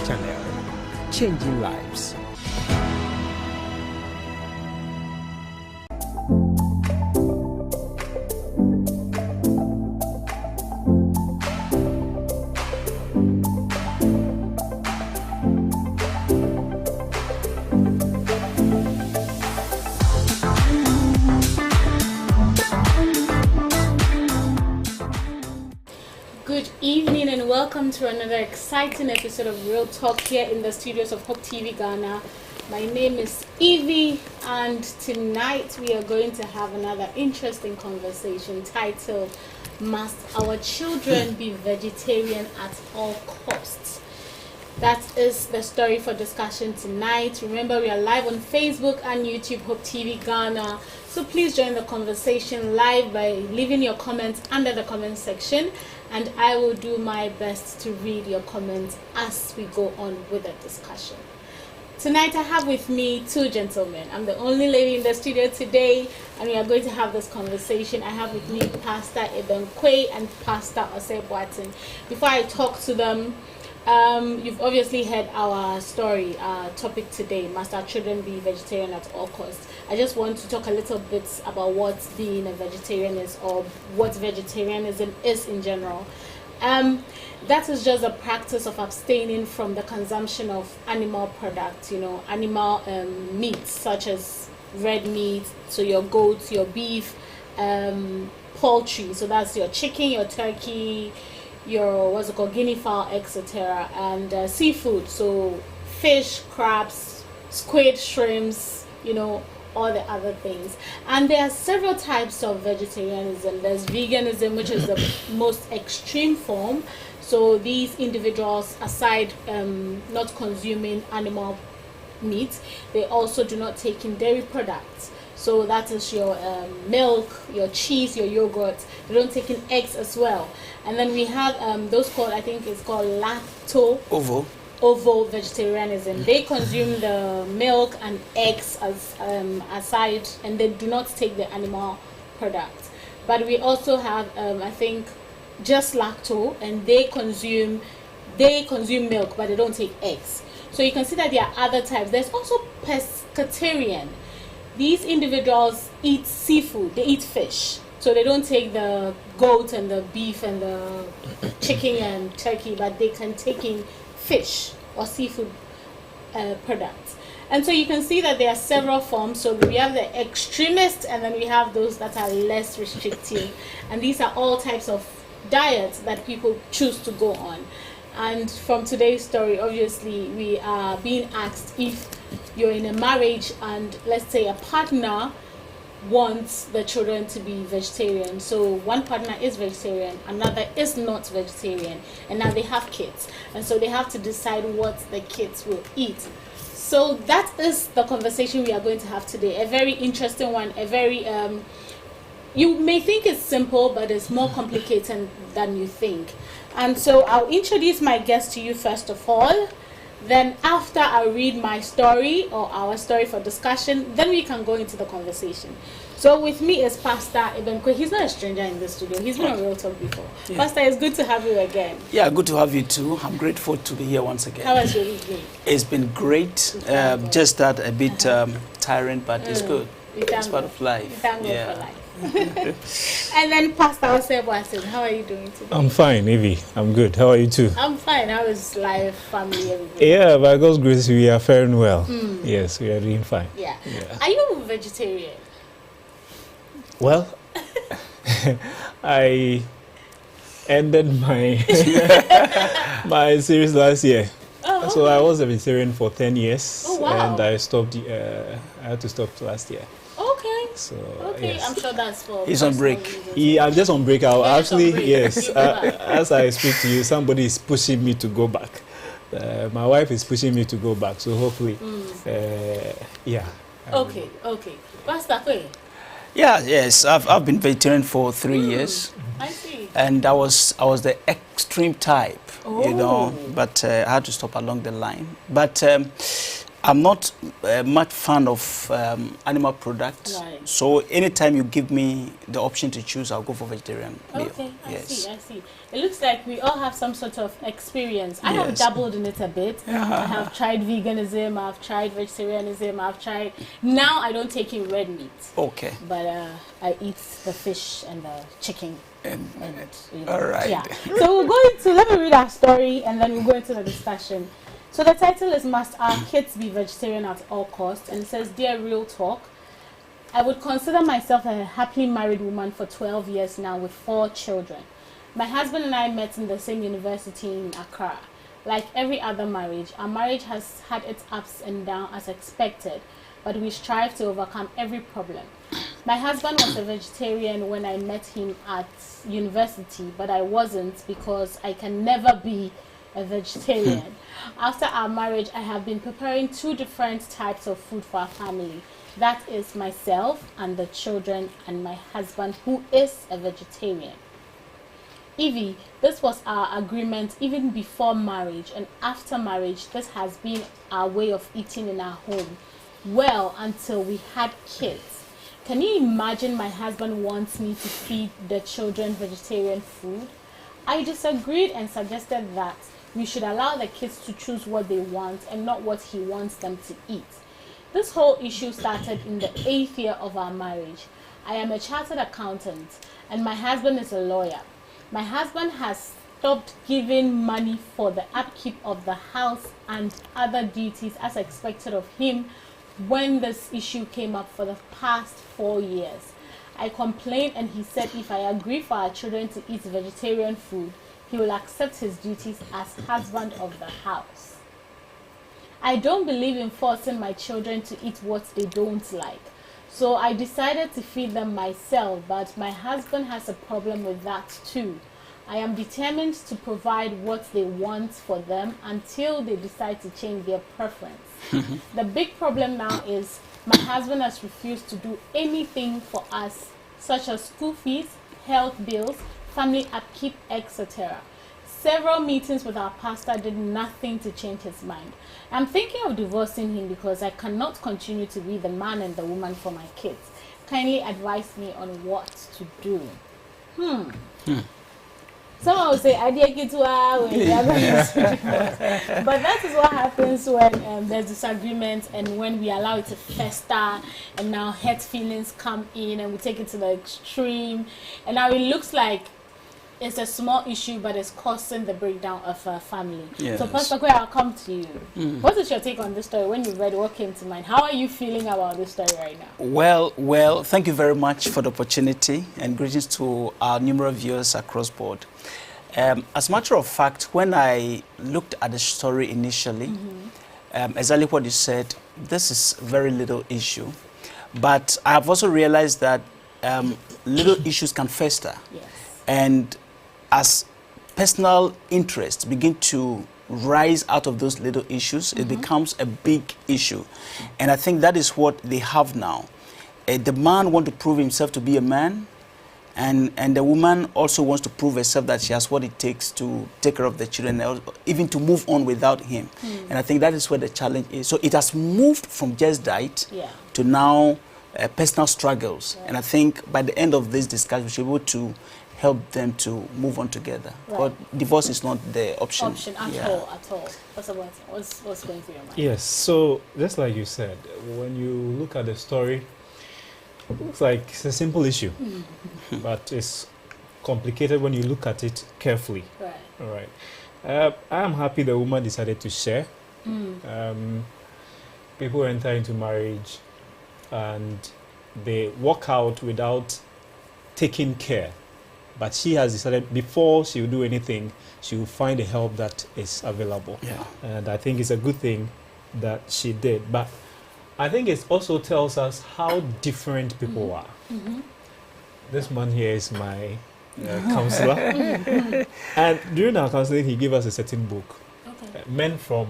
channel, changing lives. Good evening and welcome to another exciting episode of Real Talk here in the studios of Hope TV Ghana. My name is Evie and tonight we are going to have another interesting conversation titled, Must Our Children Be Vegetarian at All Costs? That is the story for discussion tonight. Remember, we are live on Facebook and YouTube, Hope TV Ghana. So please join the conversation live by leaving your comments under the comment section, and I will do my best to read your comments as we go on with the discussion. Tonight I have with me two gentlemen. I'm the only lady in the studio today, and we are going to have this conversation. I have with me Pastor Ebenkwe and Pastor Osei Boateng. Before I talk to them, you've obviously heard our story, our topic today, must our children be vegetarian at all costs? I just want to talk a little bit about what being a vegetarian is, or what vegetarianism is in general. That is just a practice of abstaining from the consumption of animal products, animal meats such as red meat, so your goats, your beef, poultry, so that's your chicken, your turkey, your guinea fowl, etc., and seafood, so fish, crabs, squid, shrimps, all the other things. And there are several types of vegetarianism. There's veganism, which is the most extreme form. So these individuals, aside not consuming animal meat, they also do not take in dairy products. So that is your milk, your cheese, your yogurt. They don't take in eggs as well. And then we have those called, I think it's called ovo vegetarianism. They consume the milk and eggs as aside, and they do not take the animal products. But we also have, I think, just lacto, and they consume milk, but they don't take eggs. So you can see that there are other types. There's also pescatarian. These individuals eat seafood, they eat fish. So they don't take the goat and the beef and the chicken and turkey, but they can take in fish or seafood products. And so you can see that there are several forms. So we have the extremists, and then we have those that are less restrictive. And these are all types of diets that people choose to go on. And from today's story, obviously, we are being asked if you're in a marriage and let's say a partner wants the children to be vegetarian. So one partner is vegetarian, another is not vegetarian, and now they have kids. And so they have to decide what the kids will eat. So that is the conversation we are going to have today. A very interesting one, a very you may think it's simple, but it's more complicated than you think. And so I'll introduce my guest to you first of all. Then after I read my story or our story for discussion, then we can go into the conversation. So with me is Pastor Ebenkwe. He's not a stranger in the studio. He's been on Real Talk before. Yeah. Pastor, it's good to have you again. Yeah, good to have you too. I'm grateful to be here once again. How has your week been? It's been great. Just that a bit tiring, but it's good. It's part of life. Thank God for life. And then Pastor Osei Boateng, how are you doing today? I'm fine, Evie. I'm good. How are you too? I'm fine. How is life, family, everything? Yeah, by God's grace, we are faring well. Yes, we are doing fine. Yeah. Are you a vegetarian? Well, I ended my my series last year. Oh, okay. So I was a vegetarian for 10 years. Oh, wow. And I stopped. I had to stop last year. Okay. So, okay, yes. I'm sure that's for. He's on break. Yeah, I'm just on break. I'll actually, break. yes. As I speak to you, somebody is pushing me to go back. My wife is pushing me to go back. So hopefully, yeah. Okay. Pastor, Yeah, yes. I've been vegetarian for 3 years. I see. And I was the extreme type, but I had to stop along the line. But I'm not much fan of animal products. Right. So anytime you give me the option to choose, I'll go for vegetarian meal. Okay, Yes. I see. It looks like we all have some sort of experience. I have Yes. dabbled in it a bit. I have tried veganism, I've tried vegetarianism, now I don't take in red meat. Okay. But I eat the fish and the chicken. And, all right. Yeah. So let me read our story and then we'll go into the discussion. So the title is Must Our Kids Be Vegetarian at All Costs? And it says, Dear Real Talk, I would consider myself a happily married woman for 12 years now with 4 children. My husband and I met in the same university in Accra. Like every other marriage, our marriage has had its ups and downs as expected, but we strive to overcome every problem. My husband was a vegetarian when I met him at university, but I wasn't because I can never be a vegetarian. After our marriage, I have been preparing 2 different types of food for our family. That is myself and the children and my husband, who is a vegetarian. Evie, this was our agreement even before marriage, and after marriage, this has been our way of eating in our home. Well, until we had kids. Can you imagine my husband wants me to feed the children vegetarian food? I disagreed and suggested that we should allow the kids to choose what they want and not what he wants them to eat. This whole issue started in the 8th year of our marriage. I am a chartered accountant and my husband is a lawyer. My husband has stopped giving money for the upkeep of the house and other duties as expected of him when this issue came up for the past 4 years. I complained and he said if I agree for our children to eat vegetarian food, he will accept his duties as husband of the house. I don't believe in forcing my children to eat what they don't like. So I decided to feed them myself, but my husband has a problem with that too. I am determined to provide what they want for them until they decide to change their preference. The big problem now is my husband has refused to do anything for us, such as school fees, health bills, family upkeep, etc. Several meetings with our pastor did nothing to change his mind. I'm thinking of divorcing him because I cannot continue to be the man and the woman for my kids. Kindly advise me on what to do. Someone will say, idea get to but that is what happens when there's disagreement and when we allow it to fester and now hurt feelings come in and we take it to the extreme. And now it looks like it's a small issue, but it's causing the breakdown of a family. Yes. So, Pastor Kwe, I'll come to you. What is your take on this story? When you read what came to mind, how are you feeling about this story right now? Well, thank you very much for the opportunity and greetings to our numerous viewers across board. As a matter of fact, when I looked at the story initially, exactly what you said, this is a very little issue. But I have also realized that little issues can fester. Yes. And as personal interests begin to rise out of those little issues, it becomes a big issue. And I think that is what they have now. The man wants to prove himself to be a man, and the woman also wants to prove herself that she has what it takes to take care of the children, even to move on without him. And I think that is where the challenge is. So it has moved from just that to now personal struggles. Right. And I think by the end of this discussion, we should be able to help them to move on together. Right. But divorce is not the option. At all. What's going through your mind? Yes, so just like you said, when you look at the story, it looks like it's a simple issue, but it's complicated when you look at it carefully. Right. All right. I am happy the woman decided to share. People enter into marriage and they walk out without taking care. But she has decided before she will do anything, she will find the help that is available. Yeah. And I think it's a good thing that she did. But I think it also tells us how different people are. This man here is my counselor. And during our counseling, he gave us a certain book. Okay. Men from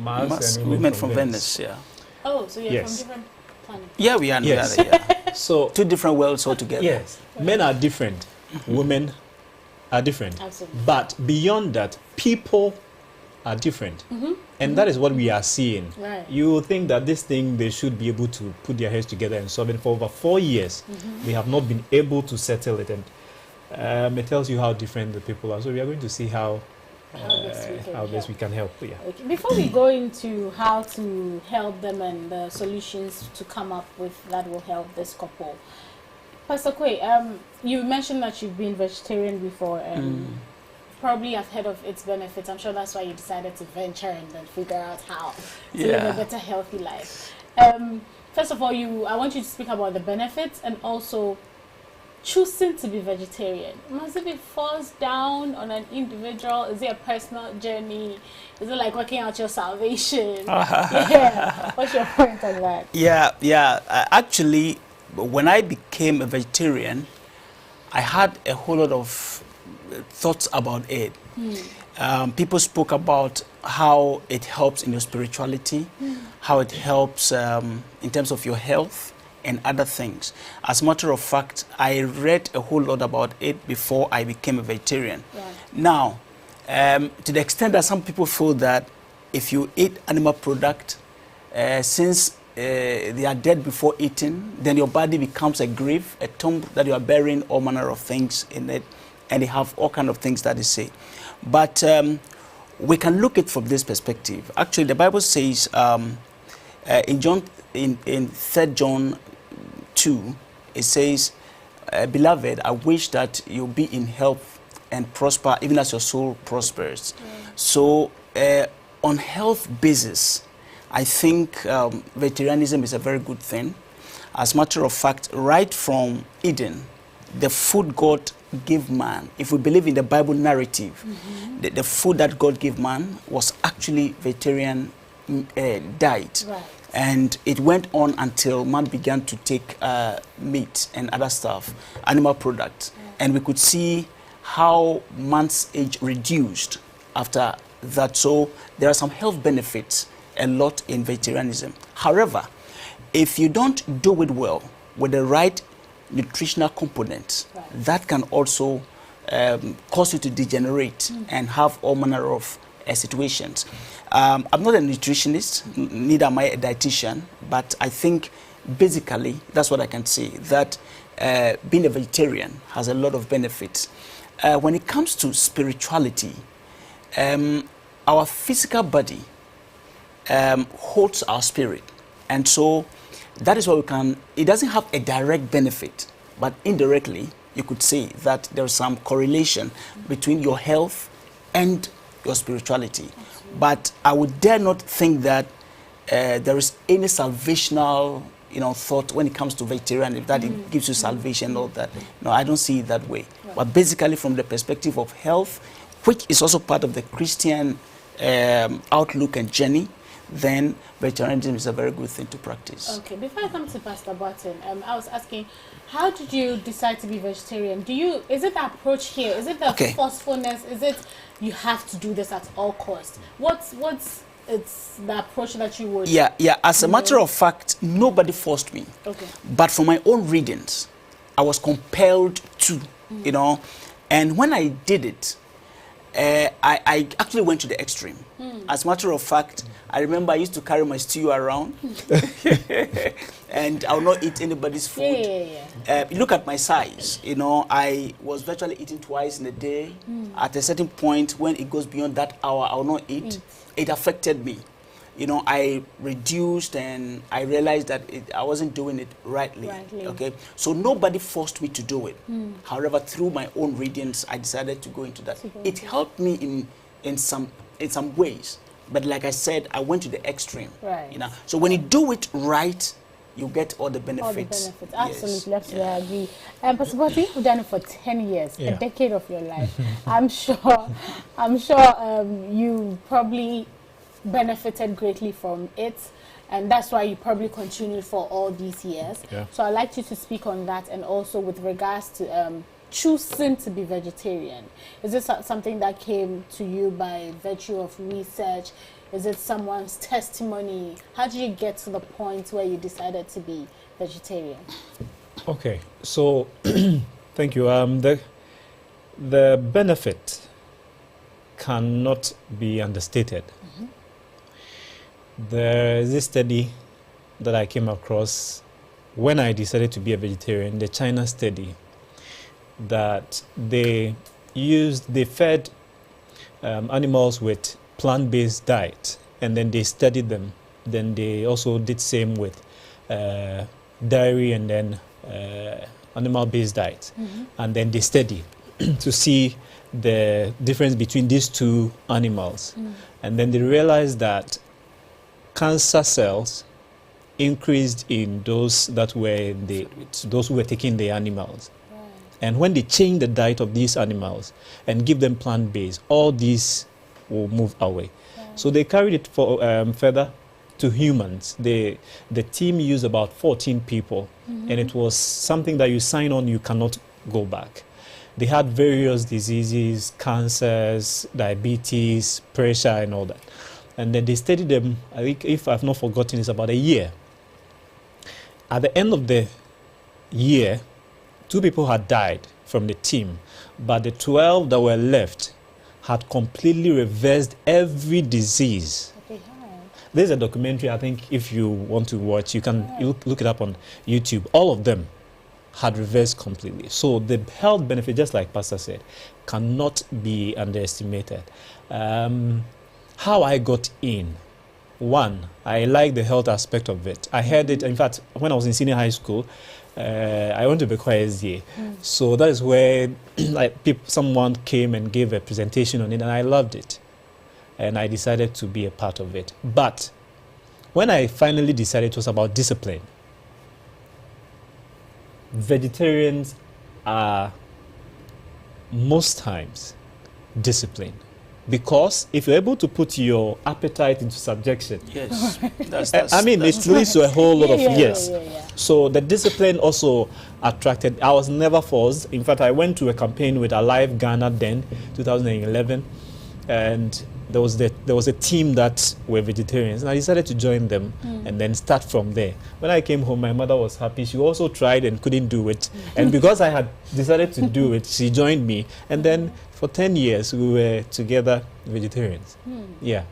Mars and Women from Venice. Yeah. Oh, so you're Yes. from different planets. Yeah, we are. Yes. We are, yeah. So, Two different worlds altogether. yes, men are different. Women are different. Absolutely. But beyond that, people are different. And that is what we are seeing. Right. You think that this thing, they should be able to put their heads together and solve it. For over 4 years, they have not been able to settle it. And it tells you how different the people are. So we are going to see how best we can help. Yeah. Okay. Before we go into how to help them and the solutions to come up with that will help this couple, Pastor Kwe, you mentioned that you've been vegetarian before and probably have heard of its benefits. I'm sure that's why you decided to venture and then figure out how to live a better, healthy life. First of all, I want you to speak about the benefits and also choosing to be vegetarian. Must it be forced down on an individual? Is it a personal journey? Is it like working out your salvation? Yeah. What's your point on that? Yeah. Actually, when I became a vegetarian, I had a whole lot of thoughts about it. People spoke about how it helps in your spirituality, how it helps in terms of your health and other things. As a matter of fact, I read a whole lot about it before I became a vegetarian. Right. Now, to the extent that some people feel that if you eat animal product, since they are dead before eating, then your body becomes a grave, a tomb that you are burying all manner of things in it, and they have all kind of things that they say. But we can look at it from this perspective. Actually, the Bible says in 3 John 2, it says, beloved, I wish that you'll be in health and prosper, even as your soul prospers. So on health basis, I think vegetarianism is a very good thing. As a matter of fact, right from Eden, the food God gave man, if we believe in the Bible narrative, the food that God gave man was actually vegetarian diet. Right. And it went on until man began to take meat and other stuff, animal products. And we could see how man's age reduced after that. So there are some health benefits a lot in vegetarianism. However, if you don't do it well with the right nutritional components, that can also cause you to degenerate and have all manner of situations. I'm not a nutritionist, neither am I a dietitian, but I think basically that's what I can say, that being a vegetarian has a lot of benefits. When it comes to spirituality, our physical body holds our spirit, and so that is what we can, it doesn't have a direct benefit, but indirectly you could say that there's some correlation between your health and your spirituality. But I would dare not think that there is any salvational thought when it comes to vegetarianism, that it gives you salvation and all that. No, I don't see it that way. Right. But basically from the perspective of health, which is also part of the Christian outlook and journey, then vegetarianism is a very good thing to practice. Okay, before I come to Pastor Barton, I was asking, how did you decide to be vegetarian? Is it the approach here? Is it the forcefulness? Is it you have to do this at all costs? What's it's the approach that you would? Yeah. As a matter of fact, nobody forced me. Okay. But from my own readings, I was compelled to, and when I did it, I actually went to the extreme. As a matter of fact, I remember I used to carry my stew around and I would not eat anybody's food. Look at my size. I was virtually eating twice in a day. At a certain point, when it goes beyond that hour, I will not eat. It affected me. I reduced and I realized that I wasn't doing it rightly. Okay, so nobody forced me to do it. However, through my own readings, I decided to go into that. It helped me in some ways, but like I said, I went to the extreme. So when you do it right, you get all the benefits. Absolutely, I agree. Pastor Barton, you've done it for 10 years, a decade of your life. I'm sure you probably benefited greatly from it, and that's why you probably continued for all these years. So I'd like you to speak on that, and also with regards to choosing to be vegetarian. Is this something that came to you by virtue of research? Is it someone's testimony? How did you get to the point where you decided to be vegetarian? Okay, so thank you. The benefit cannot be understated. There is this study that I came across when I decided to be a vegetarian, the China study, that they fed animals with plant-based diet, and then they studied them. Then they also did same with dairy and then animal-based diet. And then they study to see the difference between these two animals. And then they realized that cancer cells increased in those that were those who were taking the animals. And when they change the diet of these animals and give them plant-based, all these will move away. So they carried it for further to humans. The team used about 14 people, and it was something that you sign on, you cannot go back. They had various diseases, cancers, diabetes, pressure, and all that. And then they studied them, I think, if I've not forgotten, it's about a year. At the end of the year, 2 people had died from the team, but the 12 that were left had completely reversed every disease. There's a documentary, I think, if you want to watch, you can look it up on YouTube. All of them had reversed completely. So the health benefit, just like Pastor said, cannot be underestimated. How I got in. One, I like the health aspect of it. I heard it, in fact, when I was in senior high school, I went to Bekwa SDA. So that is where someone came and gave a presentation on it, and I loved it. And I decided to be a part of it. But when I finally decided it was about discipline, vegetarians are most times disciplined. Because if you're able to put your appetite into subjection, Yes. it leads to a whole lot of yes. So the discipline also attracted. I was never forced. In fact, I went to a campaign with Alive Ghana then, 2011, and there was a team that were vegetarians, and I decided to join them and then start from there. When I came home, my mother was happy. She also tried and couldn't do it, and because I had decided to do it, she joined me, and then for 10 years we were together vegetarians. Yeah.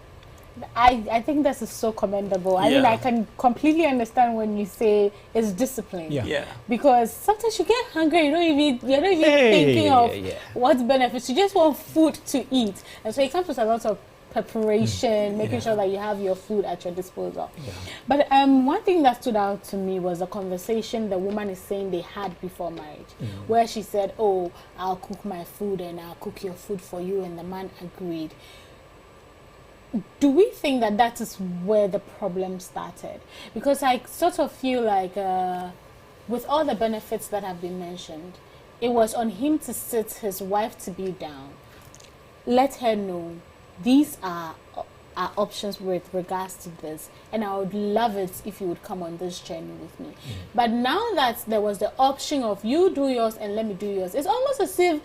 I think this is so commendable. I mean, I can completely understand when you say it's discipline. Yeah. Because sometimes you get hungry, you're not even thinking of what benefits. You just want food to eat. And so it comes with a lot of preparation, making sure that you have your food at your disposal. But one thing that stood out to me was a conversation the woman is saying they had before marriage, where she said, "Oh, I'll cook my food and I'll cook your food for you," and the man agreed. Do we think that that is where the problem started? Because I sort of feel like with all the benefits that have been mentioned, it was on him to sit his wife to be down, let her know these are options with regards to this, and I would love it if you would come on this journey with me. But now that there was the option of you do yours and let me do yours, it's almost as if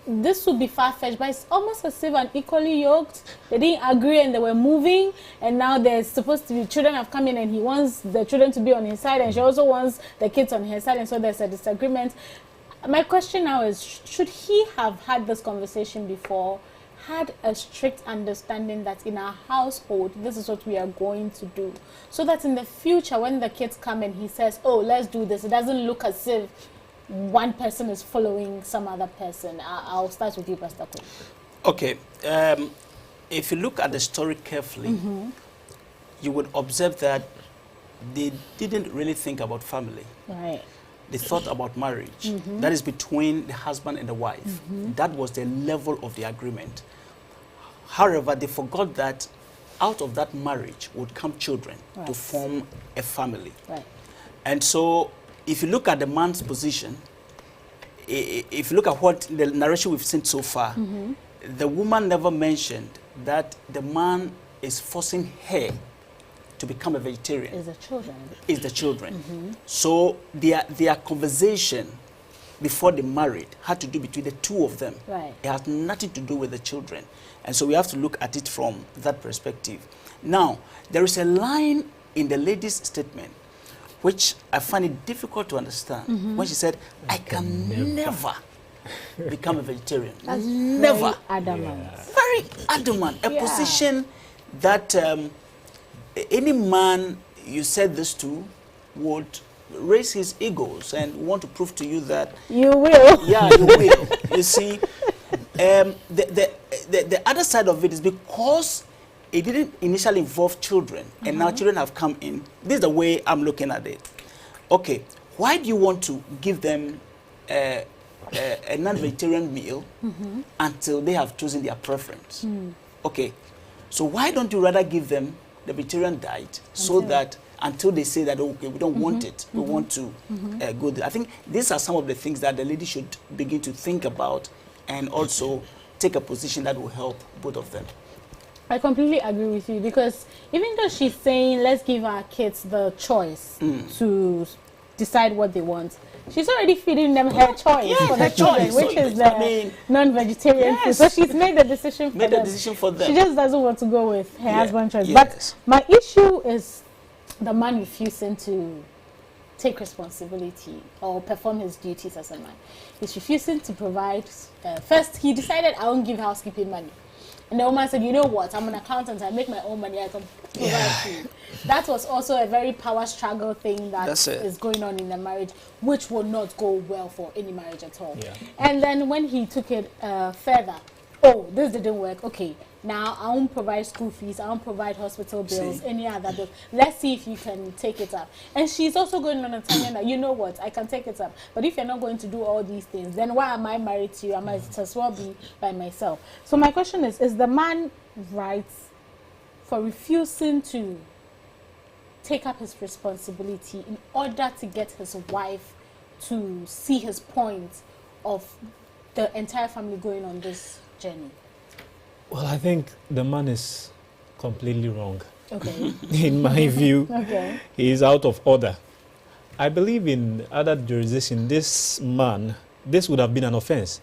this would be far-fetched, but it's almost as if an equally yoked, they didn't agree and they were moving, and now there's supposed to be children have come in and he wants the children to be on his side and she also wants the kids on her side, and so there's a disagreement. My question now is, should he have had this conversation before, had a strict understanding that in our household this is what we are going to do, so that in the future when the kids come and he says, "Oh, let's do this," it doesn't look as if one person is following some other person. I'll start with you, Pastor Quinn. Okay. If you look at the story carefully, you would observe that they didn't really think about family. Right. They thought about marriage. That is between the husband and the wife. That was the level of the agreement. However, they forgot that out of that marriage would come children to form a family. Right. And so if you look at the man's position, if you look at what the narration we've seen so far, the woman never mentioned that the man is forcing her to become a vegetarian. Is the children. Is the children. So their conversation before they married had to do between the two of them. Right. It has nothing to do with the children. And so we have to look at it from that perspective. Now, there is a line in the lady's statement which I find it difficult to understand, when she said, I can never become a vegetarian. That's Never. very adamant. Very adamant. A Yeah. position that any man you said this to would raise his egos and want to prove to you that You will. yeah, you will. You see, the other side of it is because it didn't initially involve children, and now children have come in. This is the way I'm looking at it. Okay, why do you want to give them a non-vegetarian meal until they have chosen their preference? Okay, so why don't you rather give them the vegetarian diet so that until they say that, okay, we don't want it, we want to go there. I think these are some of the things that the lady should begin to think about and also take a position that will help both of them. I completely agree with you, because even though she's saying let's give our kids the choice to decide what they want, she's already feeding them her choice for the her children, choice. which So, is I the mean, non-vegetarian food. yes. So she's made the decision for Made the them. decision for them. She just doesn't want to go with her husband's choice. Yes. But my issue is the man refusing to take responsibility or perform his duties as a man. He's refusing to provide. First, he decided I won't give housekeeping money. And the woman said, you know what, I'm an accountant, I make my own money, I can provide for you. That was also a very power struggle thing that is going on in the marriage, which will not go well for any marriage at all. Yeah. And then when he took it further, oh, this didn't work, okay, now I won't provide school fees, I won't provide hospital bills, any other bills. Let's see if you can take it up. And she's also going on a tangent that, you know what, I can take it up. But if you're not going to do all these things, then why am I married to you? I might as well be by myself. So my question is the man right for refusing to take up his responsibility in order to get his wife to see his point of the entire family going on this journey? Well, I think the man is completely wrong. Okay. In my view, Okay. he is out of order. I believe in other jurisdictions, this would have been an offense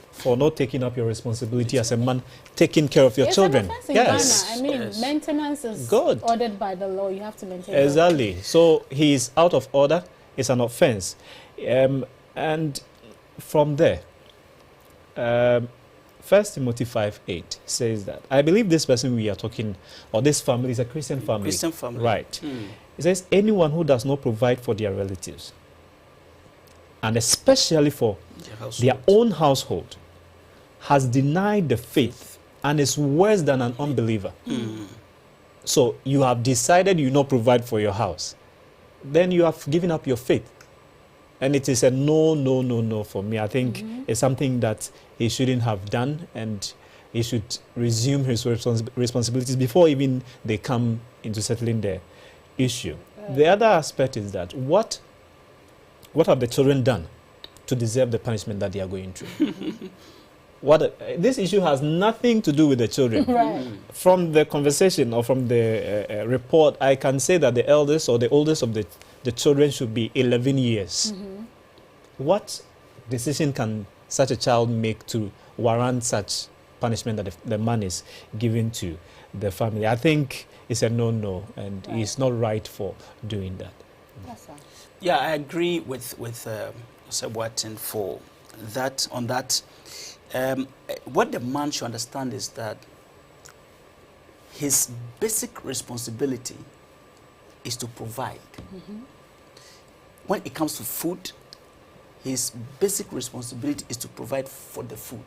for not taking up your responsibility as a man, taking care of your children. An offense in Yes. Ghana. I mean, Yes. maintenance is Good. ordered by the law. You have to maintain. Exactly. So he is out of order. It's an offense. And from there, 1 Timothy 5:8 says that. I believe this person we are talking, or this family, is a Christian family. Christian family. Right. It says, anyone who does not provide for their relatives, and especially for their own household, has denied the faith and is worse than an unbeliever. So you have decided you not provide for your house. Then you have given up your faith. And it is a no for me. I think it's something that he shouldn't have done, and he should resume his responsibilities before even they come into settling the issue. The other aspect is that what have the children done to deserve the punishment that they are going through? This issue has nothing to do with the children. Right. From the conversation or from the report, I can say that the eldest or the oldest of the children should be 11 years. What decision can such a child make to warrant such punishment that the man is giving to the family? I think it's a no, and he's not right for doing that. Yes, sir. Yeah, I agree with Sir Watson for that. On that, what the man should understand is that his basic responsibility is to provide. When it comes to food, his basic responsibility is to provide for the food.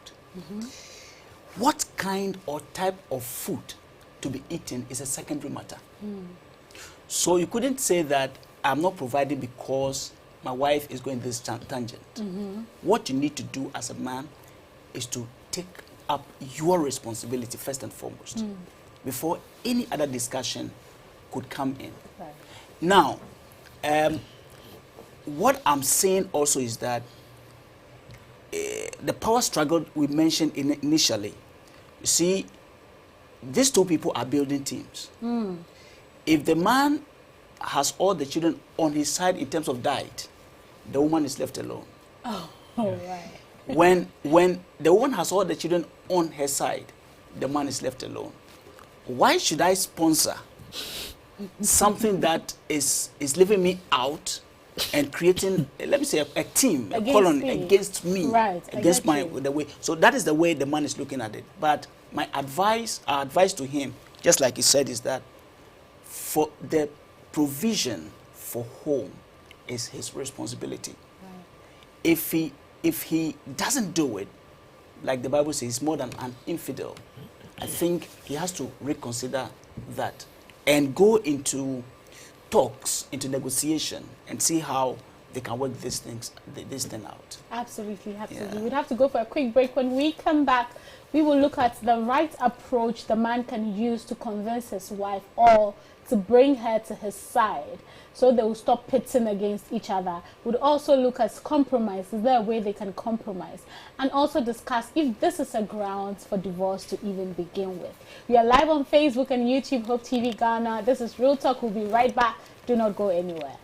What kind or type of food to be eaten is a secondary matter. So you couldn't say that I'm not providing because my wife is going this tangent. What you need to do as a man is to take up your responsibility first and foremost before any other discussion could come in. Right. Now, what I'm saying also is that the power struggle we mentioned initially, you see, these two people are building teams. If the man has all the children on his side in terms of diet, the woman is left alone. Oh, right. When the woman has all the children on her side, the man is left alone. Why should I sponsor something that is leaving me out and creating, let me say, a team, a Against colony me. against me, Right, I against get my you. the way. So that is the way the man is looking at it. But my advice, our advice to him, just like he said, is that for the provision for home is his responsibility. If he doesn't do it, like the Bible says, he's more than an infidel. I think he has to reconsider that and go into talks, into negotiation, and see how they can work this thing out. Absolutely, absolutely. Yeah. We'd have to go for a quick break. When we come back, we will look at the right approach the man can use to convince his wife or to bring her to his side so they will stop pitting against each other. We'd also look at compromise. Is there a way they can compromise? And also discuss if this is a grounds for divorce to even begin with. We are live on Facebook and YouTube, Hope TV Ghana. This is Real Talk. We'll be right back. Do not go anywhere.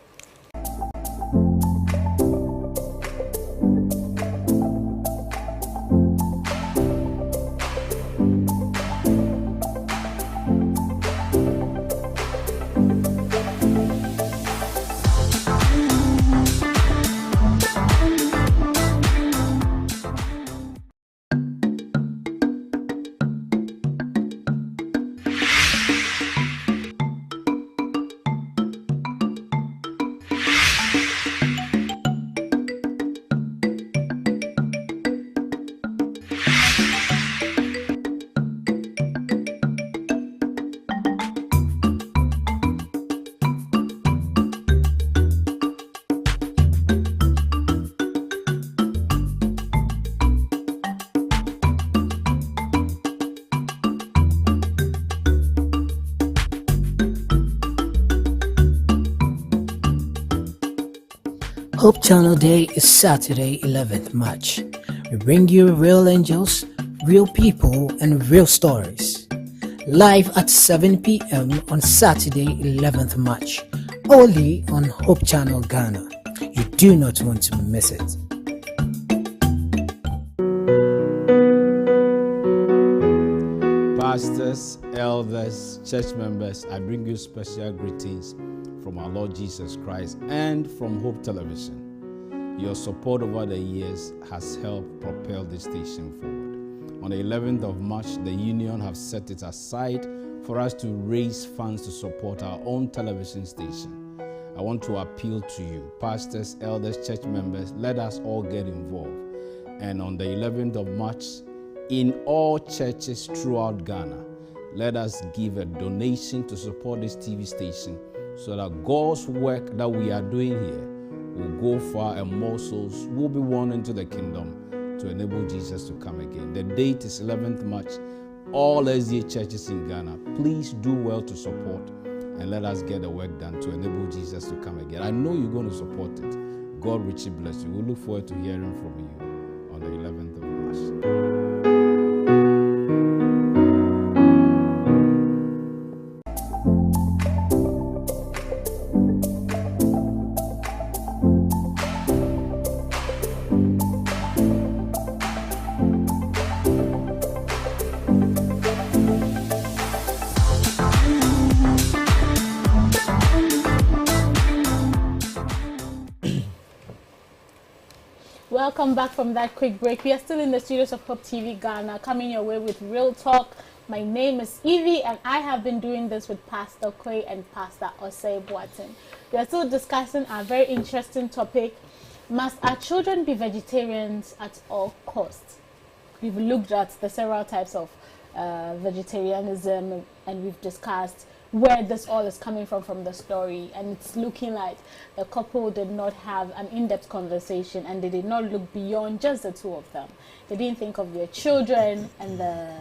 Hope Channel Day is Saturday, 11th March. We bring you real angels, real people, and real stories. Live at 7 p.m. on Saturday, 11th March. Only on Hope Channel Ghana. You do not want to miss it. Pastors, elders, church members, I bring you special greetings from our Lord Jesus Christ and from Hope Television. Your support over the years has helped propel this station forward. On the 11th of March, the union have set it aside for us to raise funds to support our own television station. I want to appeal to you, pastors, elders, church members, let us all get involved. And on the 11th of March, in all churches throughout Ghana, let us give a donation to support this TV station so that God's work that we are doing here will go far and more souls will be won into the kingdom to enable Jesus to come again. The date is 11th March. All SDA churches in Ghana, please do well to support and let us get the work done to enable Jesus to come again. I know you're going to support it. God richly bless you. We look forward to hearing from you on the 11th of March. Welcome back from that quick break. We are still in the studios of Hope TV Ghana, coming your way with Real Talk. My name is Evie, and I have been doing this with Pastor Quay and Pastor Osei Boateng. We are still discussing a very interesting topic. Must our children be vegetarians at all costs? We've looked at the several types of vegetarianism, and we've discussed where this all is coming from the story, and it's looking like the couple did not have an in-depth conversation, and they did not look beyond just the two of them. They didn't think of their children and the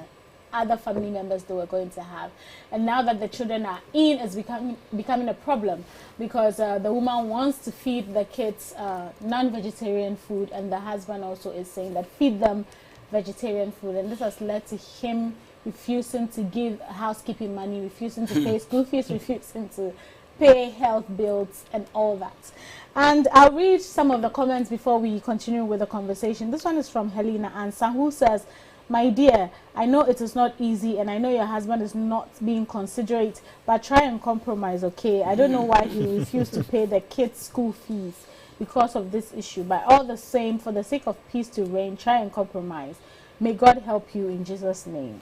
other family members they were going to have. And now that the children are in, it's becoming a problem, because the woman wants to feed the kids non-vegetarian food, and the husband also is saying that feed them vegetarian food, and this has led to him refusing to give housekeeping money, refusing to pay school fees, refusing to pay health bills and all that. And I'll read some of the comments before we continue with the conversation. This one is from Helena Ansa, who says, My dear, I know it is not easy, and I know your husband is not being considerate, but try and compromise, okay? I don't know why he refused to pay the kids' school fees because of this issue, but all the same, for the sake of peace to reign, try and compromise. May God help you in Jesus' name.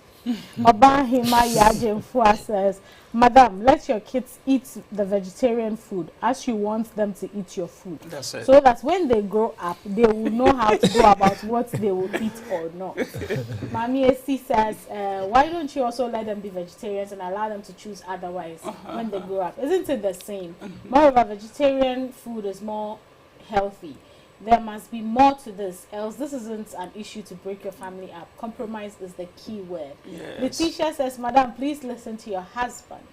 Obahima Yajemfua says, Madam, let your kids eat the vegetarian food as you want them to eat your food. That's it. So that when they grow up, they will know how to go about what they will eat or not. Mami Esi says, why don't you also let them be vegetarians and allow them to choose otherwise when they grow up? Isn't it the same? Moreover, vegetarian food is more healthy. There must be more to this, else this isn't an issue to break your family up. Compromise is the key word. Yes. Letitia says, Madam, please listen to your husband.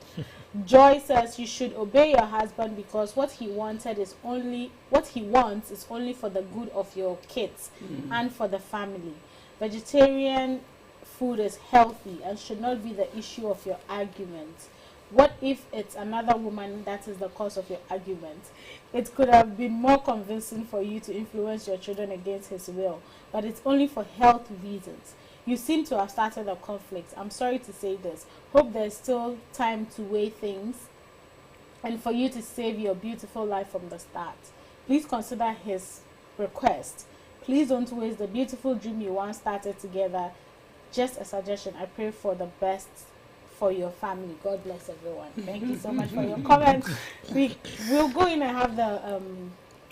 Joy says you should obey your husband because what he wants is only for the good of your kids and for the family. Vegetarian food is healthy and should not be the issue of your argument. What if it's another woman that is the cause of your argument? It could have been more convincing for you to influence your children against his will, but it's only for health reasons. You seem to have started a conflict. I'm sorry to say this. Hope there's still time to weigh things and for you to save your beautiful life from the start. Please consider his request. Please don't waste the beautiful dream you once started together. Just a suggestion. I pray for the best for your family. God bless everyone. Thank you so much for your comments. We'll go in and have the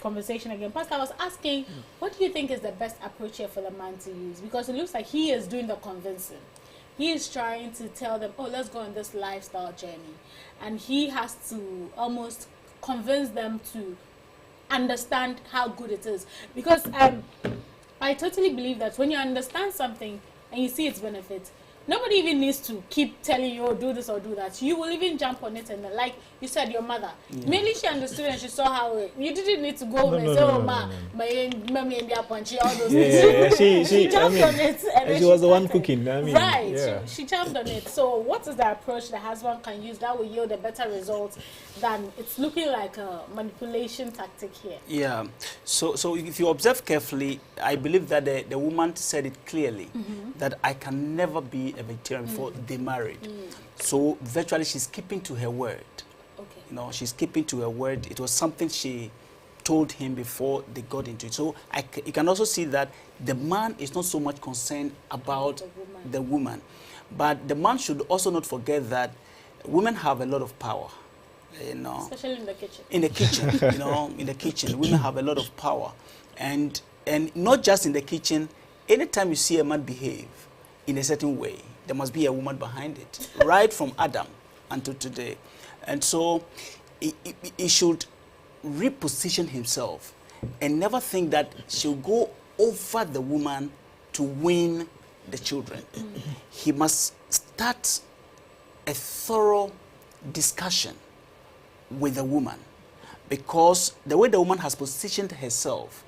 conversation again. Pastor, I was asking, what do you think is the best approach here for the man to use? Because it looks like he is doing the convincing. He is trying to tell them, oh, let's go on this lifestyle journey. And he has to almost convince them to understand how good it is. Because I totally believe that when you understand something and you see its benefits, nobody even needs to keep telling you, oh, do this or do that. You will even jump on it. And like you said, your mother, maybe she understood and she saw how you didn't need to go and say, oh, my mommy and punchy, all those things. She jumped on it. And she was the one cooking. Right. Yeah. She jumped on it. So what is the approach the husband can use that will yield a better result than it's looking like a manipulation tactic here? Yeah. So if you observe carefully, I believe that the woman said it clearly that I can never be a vegetarian before they married. So virtually she's keeping to her word. Okay. You know, she's keeping to her word. It was something she told him before they got into it. So you can also see that the man is not so much concerned about the woman. But the man should also not forget that women have a lot of power. You know, especially in the kitchen. In the kitchen, you know, in the kitchen, women have a lot of power, and not just in the kitchen. Anytime you see a man behave in a certain way, there must be a woman behind it, right from Adam until today, and so he should reposition himself and never think that she'll go over the woman to win the children. He must start a thorough discussion with the woman, because the way the woman has positioned herself,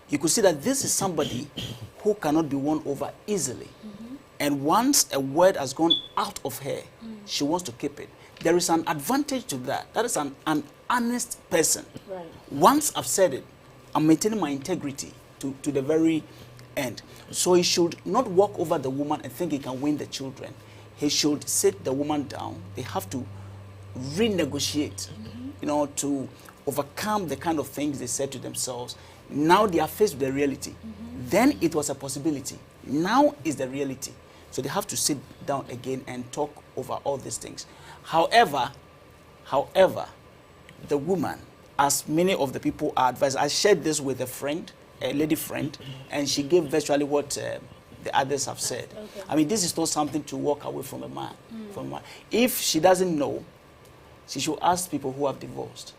you could see that this is somebody who cannot be won over easily. And once a word has gone out of her, she wants to keep it. There is an advantage to that. That is an honest person. Right. Once I've said it, I'm maintaining my integrity to the very end. So he should not walk over the woman and think he can win the children. He should sit the woman down. They have to renegotiate, you know, to overcome the kind of things they said to themselves. Now they are faced with the reality. Then it was a possibility. Now is the reality. So they have to sit down again and talk over all these things. However, the woman, as many of the people are advised, I shared this with a friend, a lady friend, and she gave virtually what the others have said. Okay. I mean, this is not something to walk away from a man. From a man. If she doesn't know, she should ask people who have divorced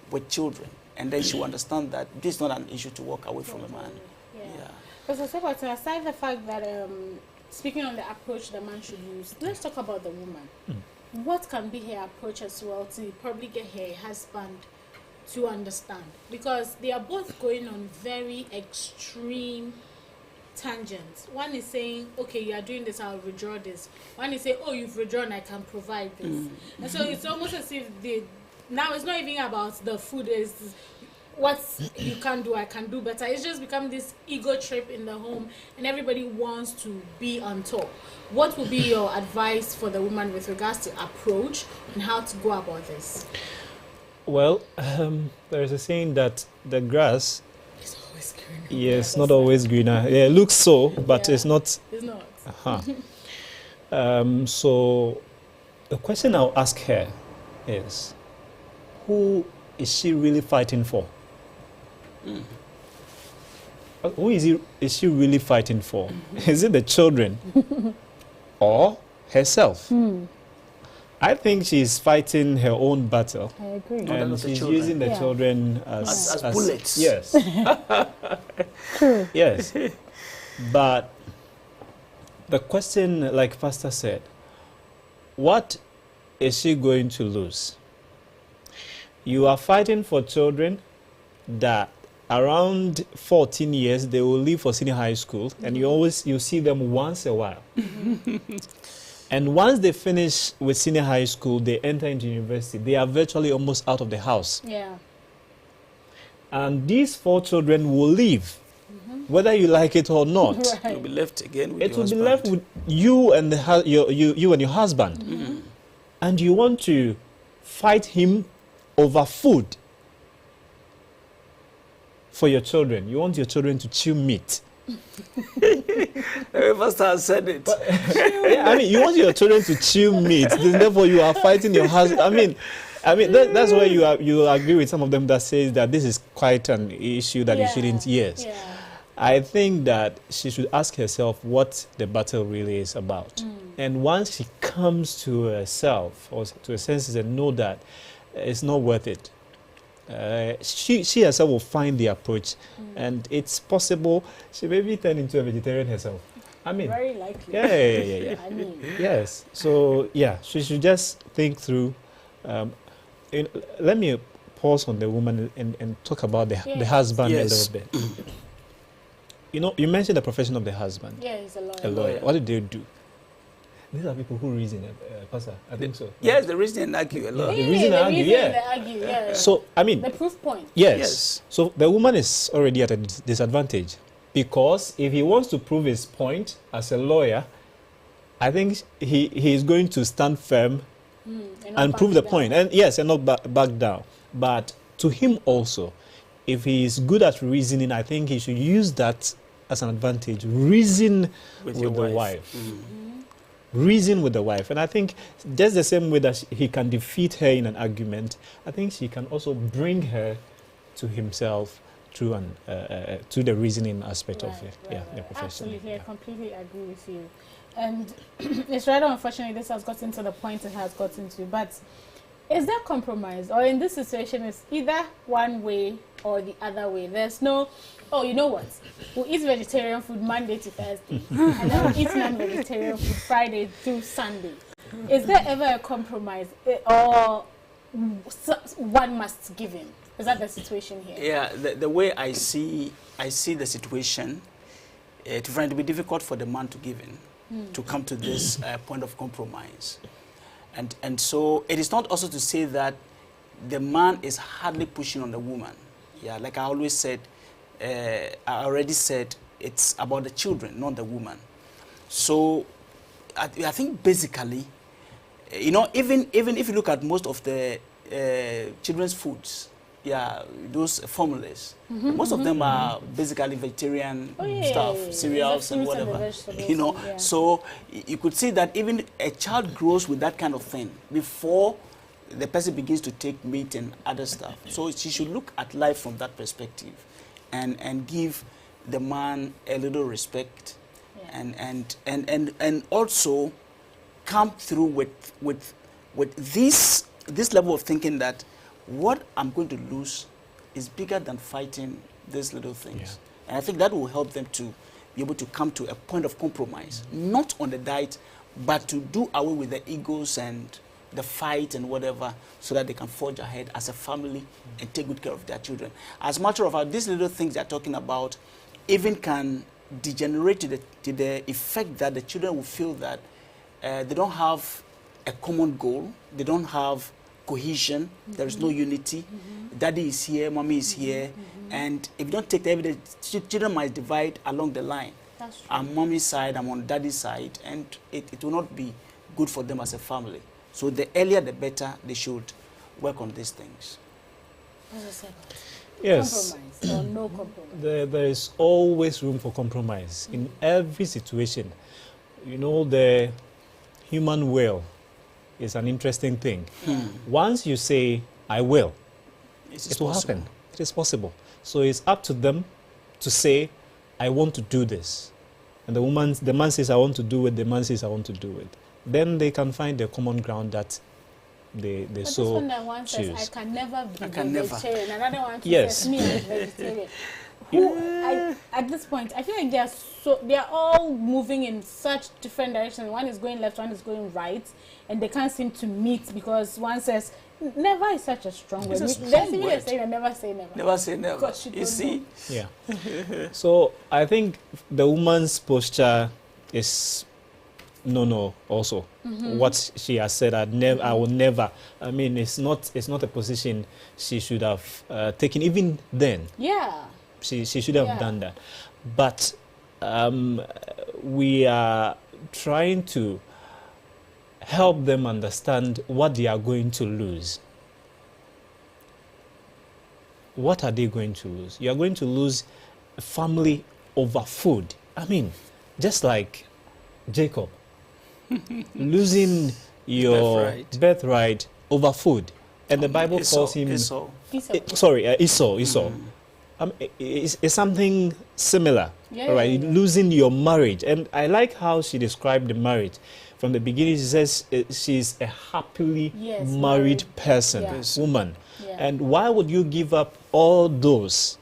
with children, and then she will understand that this is not an issue to walk away from a man. Yeah. Because aside the fact that, speaking on the approach the man should use, let's talk about the woman. What can be her approach as well to probably get her husband to understand? Because they are both going on very extreme tangents. One is saying, okay, you are doing this, I'll withdraw this. One is saying, oh, you've withdrawn, I can provide this. And so it's almost as if now it's not even about the food, is what you can't do, I can do better. It's just become this ego trip in the home, and everybody wants to be on top. What would be your advice for the woman with regards to approach and how to go about this? Well, there's a saying that the grass, It's always greener. yes, not always greener. Yeah, it looks so, but Yeah. it's not. It's not. So the question I'll ask her is, who is she really fighting for? Who is she really fighting for? Is it the children or herself? I think she's fighting her own battle, I agree. No, and that's the she's children. using the Yeah. children As bullets. Yes, True. yes. But the question, like Pastor said, what is she going to lose? You are fighting for children that around 14 years they will leave for senior high school, and you see them once a while. And once they finish with senior high school, they enter into university. They are virtually almost out of the house. Yeah. And these 4 children will leave, whether you like it or not. Right. You'll be left again with It your will be husband. left with you and you and your husband, and you want to fight him over food for your children. You want your children to chew meat. Pastor has said it. Yeah, I mean, you want your children to chew meat. Then therefore, you are fighting your husband. I mean, that's where you agree with some of them that says that this is quite an issue that you shouldn't. Yes. Yeah. I think that she should ask herself what the battle really is about. And once she comes to herself or to her senses and know that it's not worth it, she herself will find the approach. And it's possible she may be turned into a vegetarian herself. I mean, Very likely. yeah. I mean, Yes. So, yeah, she should just think through. Let me pause on the woman and talk about the husband Yes. a little bit. You mentioned the profession of the husband, yeah, he's a lawyer. a lawyer. lawyer. What did they do? These are people who reason, Pastor. I think so. Yes, the reason and argue a lot. The reason I argue, yeah. they argue, yeah. So, I mean, The proof point. yes. Yes. So the woman is already at a disadvantage because if he wants to prove his point as a lawyer, I think he is going to stand firm and prove the point. And yes, and not back down. But to him also, if he is good at reasoning, I think he should use that as an advantage. Reason with your the wife. wife. Reason with the wife. And I think just the same way that he can defeat her in an argument, I think she can also bring her to himself through to the reasoning aspect of it. The profession. Absolutely, I completely agree with you. And it's rather unfortunate this has gotten to the point it has gotten to. But is there compromise? Or in this situation, it's either one way or the other way. There's no, oh, you know what? We'll eat vegetarian food Monday to Thursday. And then we'll eat non-vegetarian food Friday through Sunday. Is there ever a compromise? Or one must give in? Is that the situation here? Yeah, the way I see the situation, it will find it be difficult for the man to give in, to come to this point of compromise. And so it is not also to say that the man is hardly pushing on the woman. Yeah, like I always said, I already said, it's about the children, not the woman. So I think basically, even if you look at most of the children's foods, yeah, those formulas, most of them are basically vegetarian stuff, cereals and whatever. So you could see that even a child grows with that kind of thing before the person begins to take meat and other stuff. So she should look at life from that perspective and give the man a little respect and also come through with this level of thinking that what I'm going to lose is bigger than fighting these little things. Yeah. And I think that will help them to be able to come to a point of compromise, not on the diet, but to do away with the egos and the fight and whatever, so that they can forge ahead as a family and take good care of their children. As a matter of fact, these little things they're talking about even can degenerate to the effect that the children will feel that they don't have a common goal, they don't have cohesion, there is no unity. Daddy is here, mommy is here, and if you don't take the evidence, children might divide along the line. That's true. I'm mommy's side, I'm on daddy's side, and it will not be good for them as a family. So the earlier the better, they should work on these things. As I said, Yes. compromise or no compromise. There is always room for compromise in every situation. You know, the human will is an interesting thing. Once you say, I will, it will happen. It is possible. So it's up to them to say, I want to do this. And the man says, I want to do it. The man says, I want to do it. Then they can find the common ground that they But this so one that one says, I choose. can never be can never. vegetarian. Another one Yes. says, me as vegetarian. At this point, I feel like they are all moving in such different directions. One is going left, one is going right, and they can't seem to meet because one says, never is such a strong word. It's a There's strong even a word. saying, never say never. Never say never. Because you You don't see, know. Yeah. So I think the woman's posture is no also. What she has said, I will never. I mean, it's not a position she should have taken even then. Yeah. She should have Yeah. done that. But we are trying to help them understand what they are going to lose. What are they going to lose? You are going to lose a family over food. I mean, just like Jacob losing your birthright over food. And the Bible calls him Esau. Esau. It's something similar, Yeah, right? yeah, yeah. Losing your marriage. And I like how she described the marriage. From the beginning, she says she's a happily Yes, married married. person, Yeah. woman. Yeah. And why would you give up all those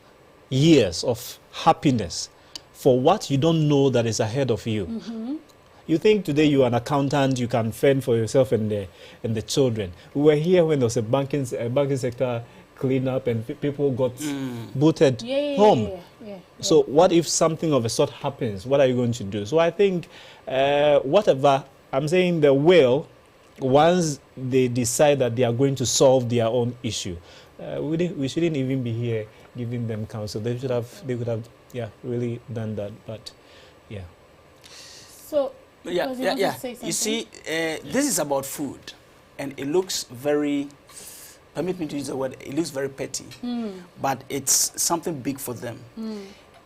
years of happiness for what you don't know that is ahead of you? You think today you are an accountant, you can fend for yourself and the children. We were here when there was a banking sector cleanup and people got booted home. Yeah. So what if something of a sort happens? What are you going to do? So I think whatever, I'm saying the will, once they decide that they are going to solve their own issue, we shouldn't even be here giving them counsel. They could have really done that. But yeah. So, Yeah, was you yeah, want to yeah. say You something? see, this is about food, and it looks very, permit me to use the word, it looks very petty, but it's something big for them.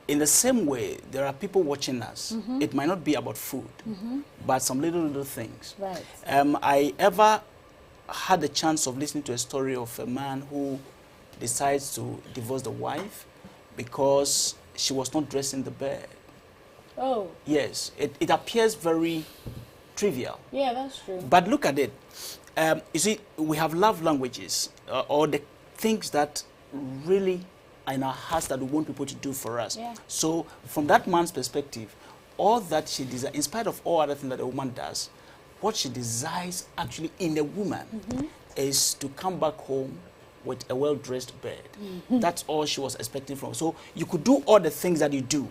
In the same way, there are people watching us. It might not be about food, but some little things. Right. I ever had the chance of listening to a story of a man who decides to divorce the wife because she was not dressing the bed. Oh, Yes, it appears very trivial. yeah, that's true. But look at it. You see, we have love languages, or the things that really are in our hearts that we want people to do for us. Yeah. So, from that man's perspective, all that she desires, in spite of all other things that a woman does, what she desires actually in a woman is to come back home with a well-dressed bed. That's all she was expecting from. So, you could do all the things that you do.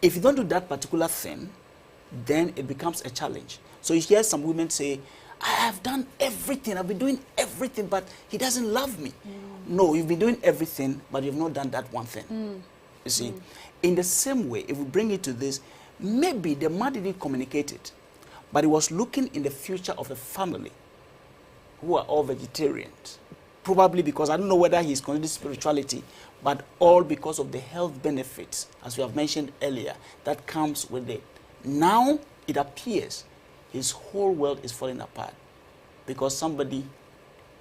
If you don't do that particular thing, then it becomes a challenge. So you hear some women say, I have done everything, I've been doing everything, but he doesn't love me. No, you've been doing everything, but you've not done that one thing. You see, in the same way, if we bring it to this, maybe the man didn't communicate it, but he was looking in the future of a family who are all vegetarians. Probably because I don't know whether he's considered spirituality, but all because of the health benefits, as we have mentioned earlier, that comes with it. Now it appears his whole world is falling apart because somebody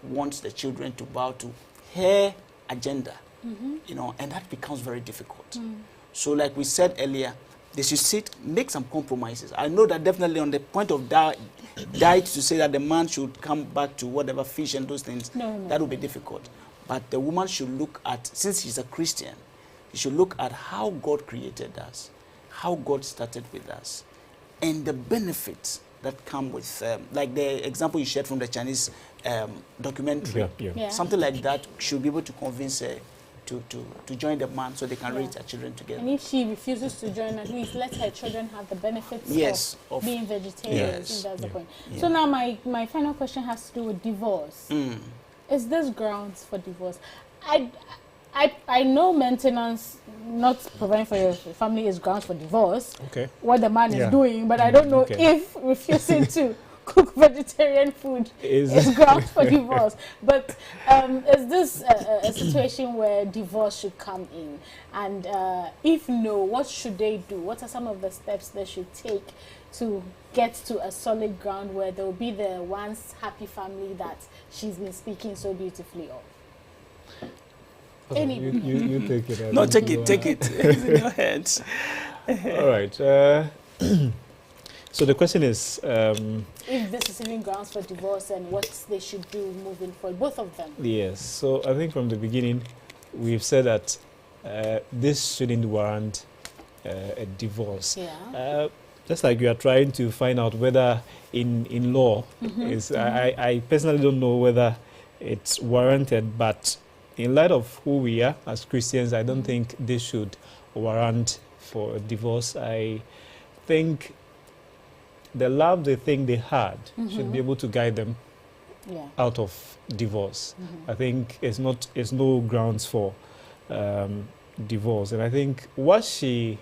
wants the children to bow to her agenda, you know, and that becomes very difficult. So like we said earlier, they should sit, make some compromises. I know that definitely on the point of diet to say that the man should come back to whatever fish and those things, that would be difficult. But the woman should look at, since she's a Christian, she should look at how God created us, how God started with us, and the benefits that come with, like the example you shared from the Chinese documentary. Yeah. Yeah. Something like that should be able to convince her to join the man so they can Yeah. raise their children together. And if she refuses to join, at least let her children have the benefits Yes, of of- being vegetarians, Yes. if that's the Yeah. point. Yeah. So now my final question has to do with divorce. Mm. Is this grounds for divorce? I know maintenance, not providing for your family, is grounds for divorce. Okay. What the man Yeah. is doing, but I don't know Okay. if refusing to cook vegetarian food is grounds for divorce. But is this a situation where divorce should come in? And if no, what should they do? What are some of the steps they should take to get to a solid ground where there will be the once happy family that she's been speaking so beautifully of? Any- You take it. No, take it. It's in your hands. All right. So the question is, If this is even grounds for divorce and what they should do moving forward, both of them. yes. So I think from the beginning, we've said that this shouldn't warrant a divorce. Yeah. Just like you are trying to find out whether in law is, I personally don't know whether it's warranted, but in light of who we are as Christians, I don't think this should warrant for a divorce. I think the love they think they had should be able to guide them Yeah. out of divorce. I think it's no grounds for divorce. And I think what she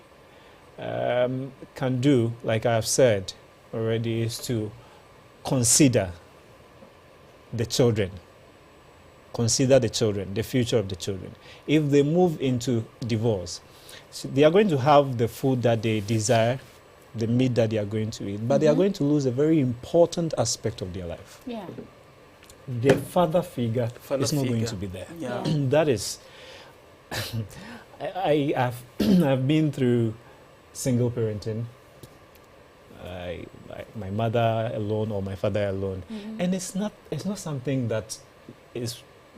can do, like I have said already, is to consider the children. Consider the children, the future of the children. If they move into divorce, they are going to have the food that they desire, the meat that they are going to eat, but they are going to lose a very important aspect of their life. Yeah. Their father figure Father is not going figure. to be there. Yeah. That is, I've been through single parenting. My mother alone or my father alone, and it's not something that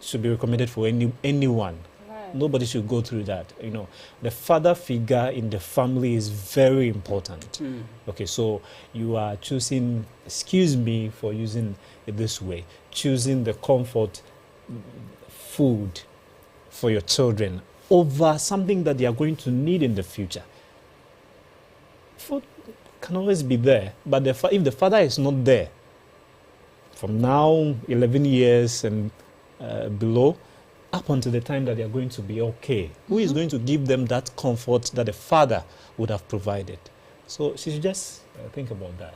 should be recommended for anyone. Right. Nobody should go through that. You know, the father figure in the family is very important. Mm. Okay, so you are choosing, excuse me for using it this way, choosing the comfort food for your children over something that they are going to need in the future. Food can always be there, but if the father is not there, from now 11 years and below, up until the time that they are going to be okay, who is going to give them that comfort that the father would have provided? So she should just think about that.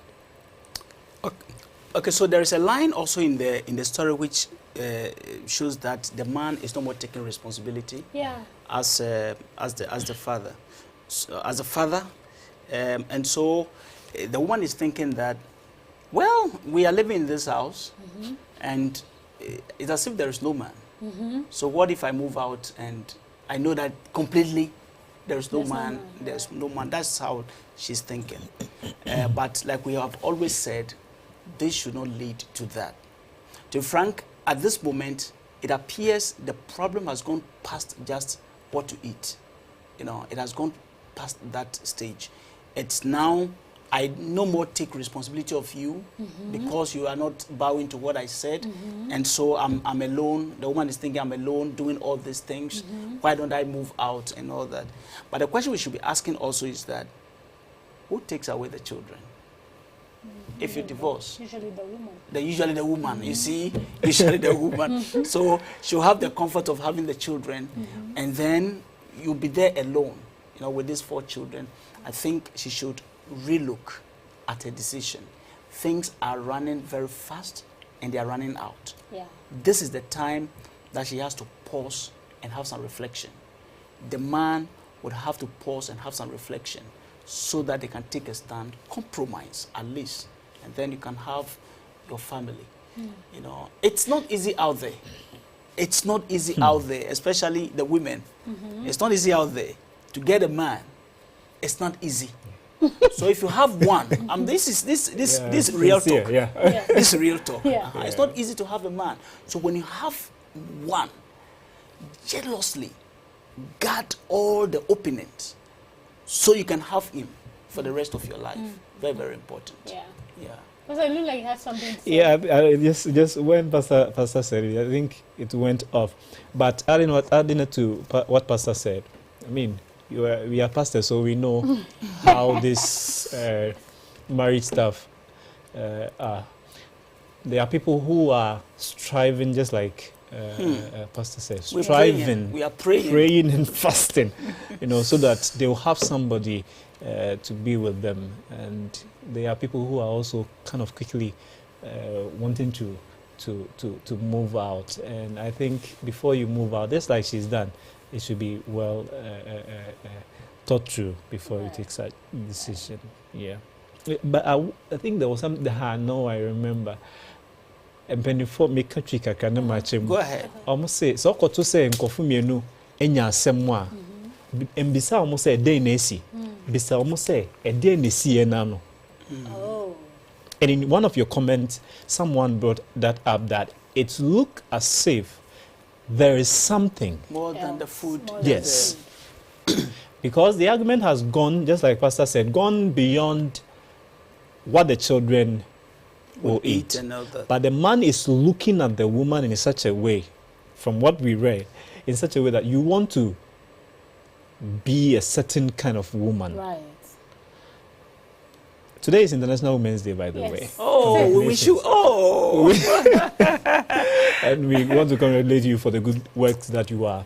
Okay, so there is a line also in the story which shows that the man is no more taking responsibility Yeah. as the father, as a father, and so the woman is thinking that, well, we are living in this house, and it's as if there is no man. So what if I move out and I know that completely there's no man, there's no man. That's how she's thinking. But like we have always said, this should not lead to that. To be frank, at this moment, it appears the problem has gone past just what to eat. You know, it has gone past that stage. It's now, I no more take responsibility of you because you are not bowing to what I said. And so I'm alone. The woman is thinking I'm alone doing all these things. Why don't I move out and all that? But the question we should be asking also is that, who takes away the children? If you divorce, Usually the woman. usually the woman, you see, usually the woman. So she'll have the comfort of having the children, and then you'll be there alone, you know, with these 4 children. I think she should relook at her decision. Things are running very fast, and they are running out. Yeah. This is the time that she has to pause and have some reflection. The man would have to pause and have some reflection so that they can take a stand, compromise at least, and then you can have your family. You know, it's not easy out there. It's not easy out there, especially the women. It's not easy out there to get a man. It's not easy. So if you have one, this is real sincere, talk. yeah. Yeah. This is real talk. Yeah. It's not easy to have a man. So when you have one, jealously guard all the openings so you can have him for the rest of your life. Very, very important. Yeah. Yeah. Because I look like you had something to say. Yeah, just when Pastor said it, I think it went off. But adding it to what Pastor said, I mean, we are pastors, so we know how this marriage stuff are. There are people who are striving, just like Pastor says, striving. We are praying and fasting, so that they will have somebody to be with them. And there are people who are also kind of quickly wanting to move out. And I think before you move out, just like she's done, it should be well thought through before you take such decision. Yeah. But I think there was something that I remember. And before me country kakana machem. Go ahead. Almost say so to say nkofu mienu enya asem a mbisa almost say dey na esi. Bisa almost say e dey na esi na no. Oh. And in one of your comments, someone brought that up, that it look as if there is something more than the food. Yes. Because the argument has gone, just like Pastor said, gone beyond what the children will eat. But the man is looking at the woman in such a way, from what we read, in such a way that you want to be a certain kind of woman. Right. Today is International Women's Day, by the way. Oh, we wish you. Oh. And we want to congratulate you for the good work that you are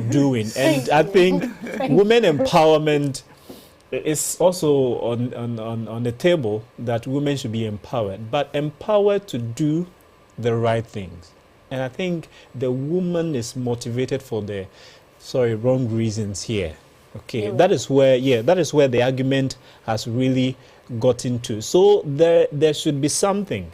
doing. And I think women empowerment is also on the table, that women should be empowered, but empowered to do the right things. And I think the woman is motivated for the wrong reasons here. Okay, that is where the argument has really gotten to. So there should be something.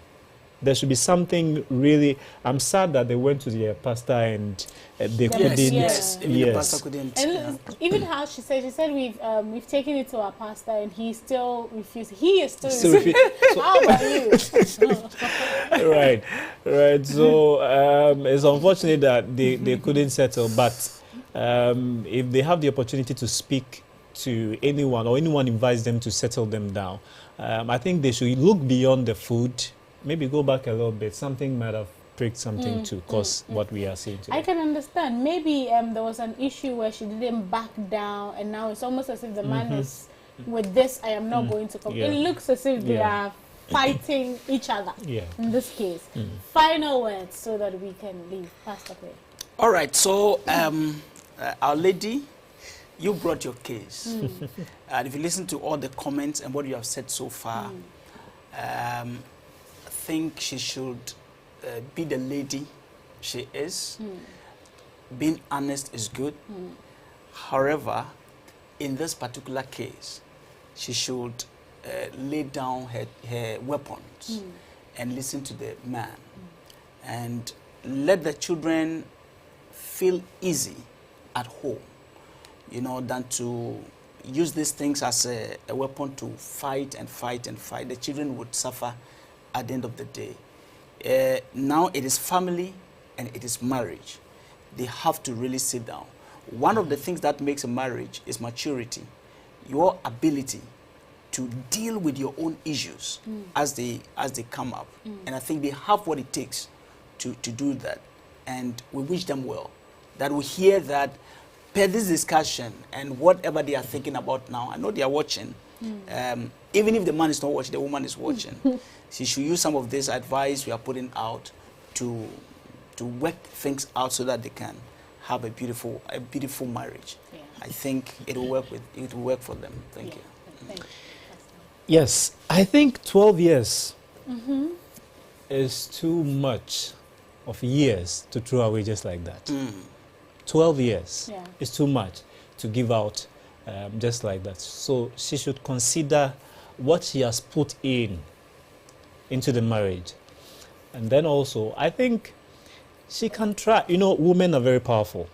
There should be something really. I'm sad that they went to the pastor and they couldn't. Yes. The pastor couldn't. And even how she said we've taken it to our pastor and he still refused. He is still refusing. How about you? Right. So it's unfortunate that they couldn't settle, but if they have the opportunity to speak to anyone, or anyone invites them to settle them down, I think they should look beyond the food. Maybe go back a little bit. Something might have pricked something to cause what we are seeing today. I can understand. Maybe there was an issue where she didn't back down, and now it's almost as if the man is, with this, I am not going to come. Yeah. It looks as if they are fighting each other in this case. Final words so that we can leave. Pastor Clay. All right. So, Our Lady, you brought your case. And if you listen to all the comments and what you have said so far, I think she should be the lady she is. Being honest is good. However, in this particular case, she should lay down her weapons and listen to the man. And let the children feel easy at home, than to use these things as a weapon to fight and fight and fight. The children would suffer at the end of the day. Now it is family and it is marriage. They have to really sit down. One of the things that makes a marriage is maturity, your ability to deal with your own issues as they come up. And I think they have what it takes to do that. And we wish them well. That we hear that per this discussion and whatever they are thinking about now, I know they are watching. Even if the man is not watching, the woman is watching. She should use some of this advice we are putting out to work things out so that they can have a beautiful marriage. Yeah. I think it will work for them. Thank you. Thank you. Yes, I think 12 years is too much of years to throw away just like that. 12 years is too much to give out just like that. So she should consider what she has put into the marriage. And then also, I think she can try. Women are very powerful.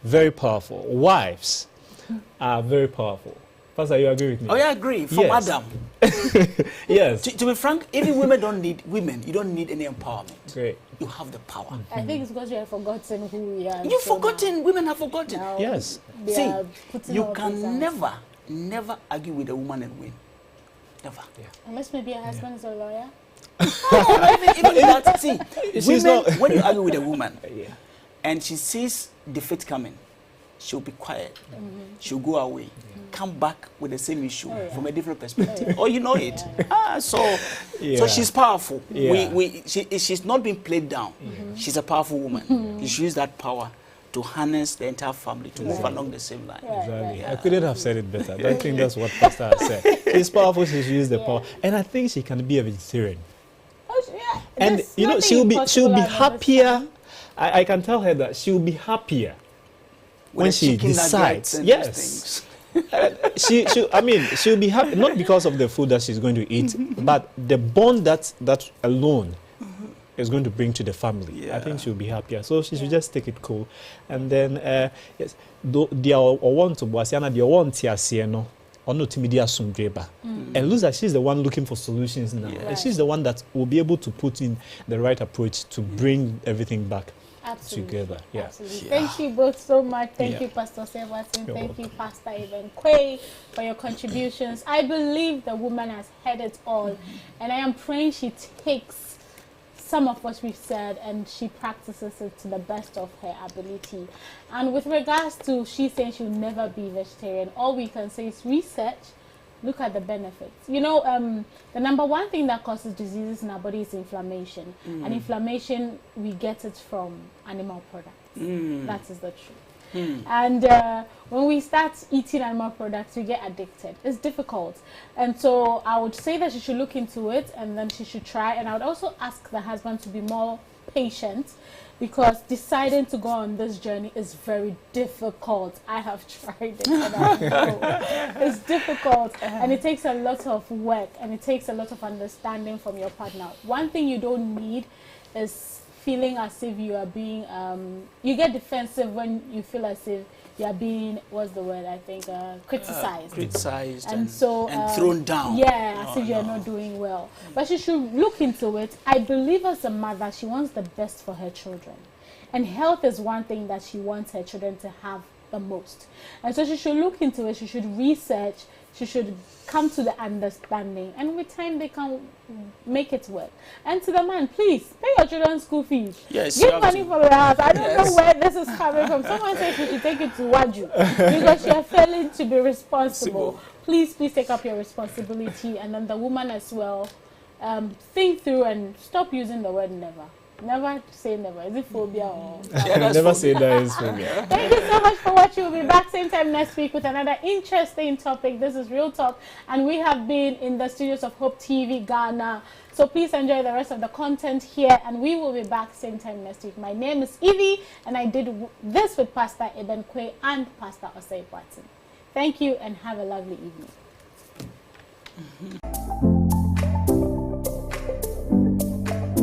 Very powerful. Wives are very powerful. Pastor, you agree with me? Oh, yeah, I agree. From Adam. Yes. To be frank, even women don't need women. You don't need any empowerment. Great. You have the power. I think it's because you have forgotten who we are. You've forgotten. Women have forgotten. Now yes. See, you can never argue with a woman and win. Never. Unless maybe her husband is a lawyer. Even that, see, She's women, not- when you argue with a woman Yeah. and she sees defeat coming, she'll be quiet. She'll go away, come back with the same issue from a different perspective. Oh, you know it. So she's powerful. Yeah. She's not being played down. She's a powerful woman. You should use that power to harness the entire family to move along the same line. Exactly. I couldn't have said it better. I don't think that's what Pastor has said. She's powerful. She should use the power, and I think she can be a vegetarian. And There's you know, nothing she'll be impossible under this happier. I can tell her that she'll be happier With when the she chicken nuggets decides. and Yes. things. I mean, she'll be happy not because of the food that she's going to eat, but the bond that alone is going to bring to the family. I think she'll be happier. So she should just take it cool, and then yes, they want to Boasiana, they want Tiasieno. Or no media sumdreba. And Luza, she's the one looking for solutions now. Yeah. And she's the one that will be able to put in the right approach to bring everything back together. Yeah. Absolutely. Thank you both so much. Thank Yeah. you, Pastor Sebastian. You're Thank you, welcome. Pastor Eben Quay, for your contributions. I believe the woman has heard it all, and I am praying she takes some of what we've said and she practices it to the best of her ability. And with regards to she saying she'll never be vegetarian, all we can say is research, look at the benefits. You know, the number one thing that causes diseases in our body is inflammation. And inflammation, we get it from animal products. That is the truth. And when we start eating animal products, we get addicted. It's difficult. And so I would say that she should look into it and then she should try. And I would also ask the husband to be more patient, because deciding to go on this journey is very difficult. I have tried it and I know it's difficult, and it takes a lot of work and it takes a lot of understanding from your partner. One thing you don't need is feeling as if you are being you get defensive when you feel as if you are being, what's the word, I think, criticized and so thrown down. Yeah, as if you're not doing well. But she should look into it. I believe as a mother, she wants the best for her children, and health is one thing that she wants her children to have the most. And so she should look into it. She should research. She should come to the understanding, and with time they can make it work. And to the man, please pay your children's school fees. Yes, you Give have money to. from your house. I don't know where this is coming from. Someone said you should take it to Waju because you're failing to be responsible. Please take up your responsibility. And then the woman as well, think through and stop using the word never. Never say never. Is it phobia or? Never say that is phobia. Thank you so much for watching. We'll be back same time next week with another interesting topic. This is Real Talk, and we have been in the studios of Hope TV Ghana. So please enjoy the rest of the content here, and we will be back same time next week. My name is Evie, and I did this with Pastor Eben Quay and Pastor Osei Barton. Thank you, and have a lovely evening.